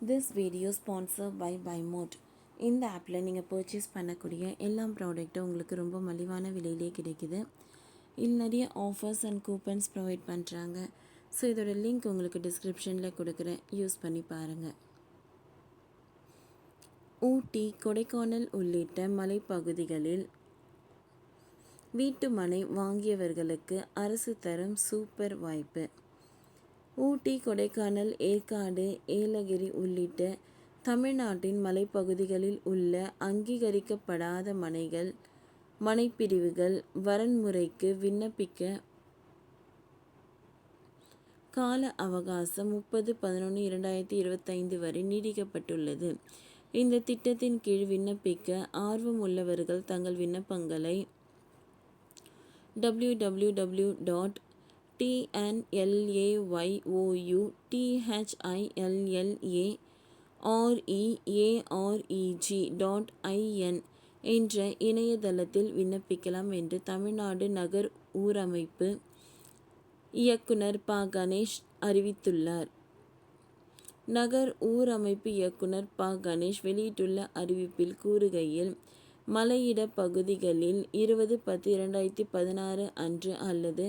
This video sponsor by பைமோட். இந்த ஆப்பில் நீங்கள் பர்ச்சேஸ் பண்ணக்கூடிய எல்லா ப்ராடக்ட்டும் உங்களுக்கு ரொம்ப மலிவான விலையிலே கிடைக்குது. இதில் நிறைய ஆஃபர்ஸ் அண்ட் கூப்பன்ஸ் ப்ரொவைட் பண்ணுறாங்க. ஸோ இதோட லிங்க் உங்களுக்கு டிஸ்கிரிப்ஷனில் கொடுக்குறேன், யூஸ் பண்ணி பாருங்கள். ஊட்டி, கொடைக்கானல் உள்ளிட்ட மலைப்பகுதிகளில் வீட்டு மனை வாங்கியவர்களுக்கு அரசு தரும் சூப்பர் வாய்ப்பு. ஊட்டி, கொடைக்கானல், ஏற்காடு, ஏலகிரி உள்ளிட்ட தமிழ்நாட்டின் மலைப்பகுதிகளில் உள்ள அங்கீகரிக்கப்படாத மனைப்பிரிவுகள் வரன்முறைக்கு விண்ணப்பிக்க கால அவகாசம் 30/11/2025 வரை நீடிக்கப்பட்டுள்ளது. இந்த திட்டத்தின் கீழ் விண்ணப்பிக்க ஆர்வம் உள்ளவர்கள் தங்கள் விண்ணப்பங்களை www.tnlayoyuthilla.reareg.in என்ற இணையதளத்தில் விண்ணப்பிக்கலாம் என்று தமிழ்நாடு நகர் ஊரமைப்பு இயக்குனர் ப. கணேஷ் அறிவித்துள்ளார். நகர் ஊரமைப்பு இயக்குனர் ப. கணேஷ் வெளியிட்டுள்ள அறிவிப்பில் கூறுகையில், மலையிட பகுதிகளில் 20/10/2016 அன்று அல்லது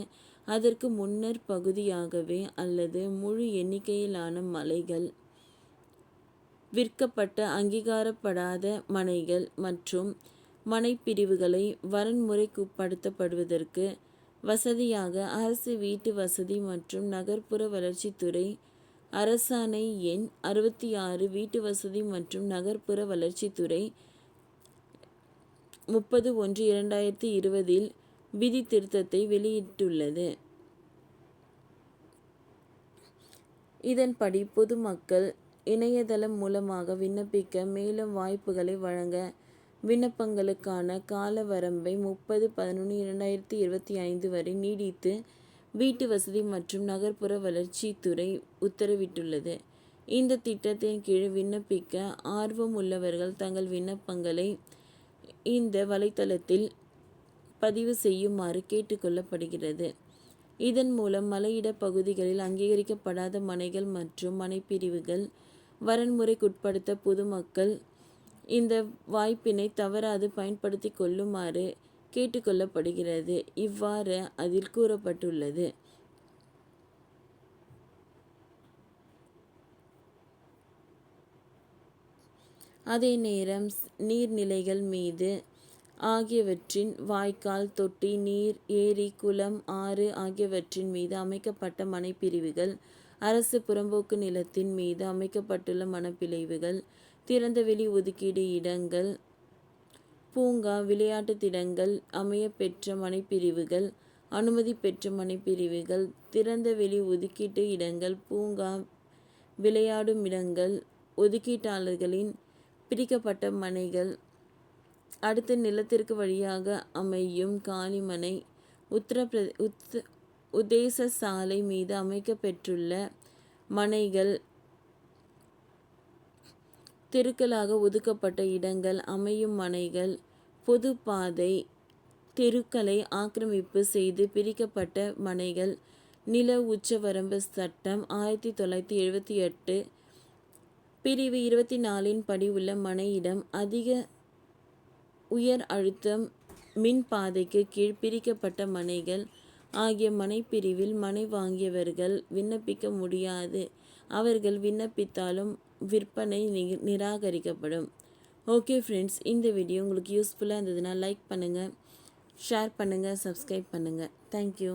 அதற்கு முன்னர் பகுதியாகவே அல்லது முழு எண்ணிக்கையிலான மனைகள் விற்கப்பட்ட அங்கீகாரப்படாத மனைகள் மற்றும் மனைப்பிரிவுகளை வரன்முறைக்குட்படுத்துவதற்கு வசதியாக அரசு வீட்டு வசதி மற்றும் நகர்ப்புற வளர்ச்சித்துறை அரசாணை எண் 66 வீட்டு வசதி மற்றும் நகர்ப்புற வளர்ச்சித்துறை 30/1/2020 விதி திருத்தத்தை வெளியிட்டுள்ளது. இதன்படி பொதுமக்கள் இணையதளம் மூலமாக விண்ணப்பிக்க மேலும் வாய்ப்புகளை வழங்க விண்ணப்பங்களுக்கான கால வரம்பை 30/11/2025 வரை நீடித்து வீட்டு வசதி மற்றும் நகர்ப்புற வளர்ச்சித்துறை உத்தரவிட்டுள்ளது. இந்த திட்டத்தின் கீழ் விண்ணப்பிக்க ஆர்வம் உள்ளவர்கள் தங்கள் விண்ணப்பங்களை இந்த வலைத்தளத்தில் பதிவு செய்யுமாறு கேட்டுக்கொள்ளப்படுகிறது. இதன் மூலம் மலையிட பகுதிகளில் அங்கீகரிக்கப்படாத மனைகள் மற்றும் மனைப்பிரிவுகள் வரன்முறைக்குட்படுத்த பொதுமக்கள் இந்த வாய்ப்பினை தவறாது பயன்படுத்தி கொள்ளுமாறு கேட்டுக்கொள்ளப்படுகிறது. இவ்வாறு அதில் கூறப்பட்டுள்ளது. அதே நேரம் நீர்நிலைகள் மீது ஆகியவற்றின் வாய்க்கால், தொட்டி, நீர், ஏரி, குளம், ஆறு ஆகியவற்றின் மீது அமைக்கப்பட்ட மனைப்பிரிவுகள், அரசு புறம்போக்கு நிலத்தின் மீது அமைக்கப்பட்டுள்ள மனைப்பிரிவுகள், திறந்தவெளி ஒதுக்கீடு இடங்கள், பூங்கா, விளையாட்டு திடங்கள் அமைய பெற்ற மனைப்பிரிவுகள், அனுமதி பெற்ற மனைப்பிரிவுகள், திறந்தவெளி ஒதுக்கீட்டு இடங்கள், பூங்கா, விளையாடுமிடங்கள், ஒதுக்கீட்டாளர்களின் பிரிக்கப்பட்ட மனைகள், அடுத்த நிலத்திற்கு வழியாக அமையும் காலிமனை, உத்தேச சாலை மீது அமைக்கப்பெற்றுள்ள மனைகள், தெருக்களாக ஒதுக்கப்பட்ட இடங்கள் அமையும் மனைகள், பொதுப்பாதை, தெருக்களை ஆக்கிரமிப்பு செய்து பிரிக்கப்பட்ட மனைகள், நில உச்சவரம்பு சட்டம் 1978 பிரிவு 24 படி உள்ள மனையிடம், அதிக உயர் அழுத்தம் மின் பாதைக்கு கீழ் பிரிக்கப்பட்ட மனைகள் ஆகிய மனைப்பிரிவில் மனை வாங்கியவர்கள் விண்ணப்பிக்க முடியாது. அவர்கள் விண்ணப்பித்தாலும் விற்பனை நிராகரிக்கப்படும். ஓகே ஃப்ரெண்ட்ஸ், இந்த வீடியோ உங்களுக்கு யூஸ்ஃபுல்லாக இருந்ததுன்னா லைக் பண்ணுங்கள், ஷேர் பண்ணுங்கள், சப்ஸ்கிரைப் பண்ணுங்கள். தேங்க்யூ.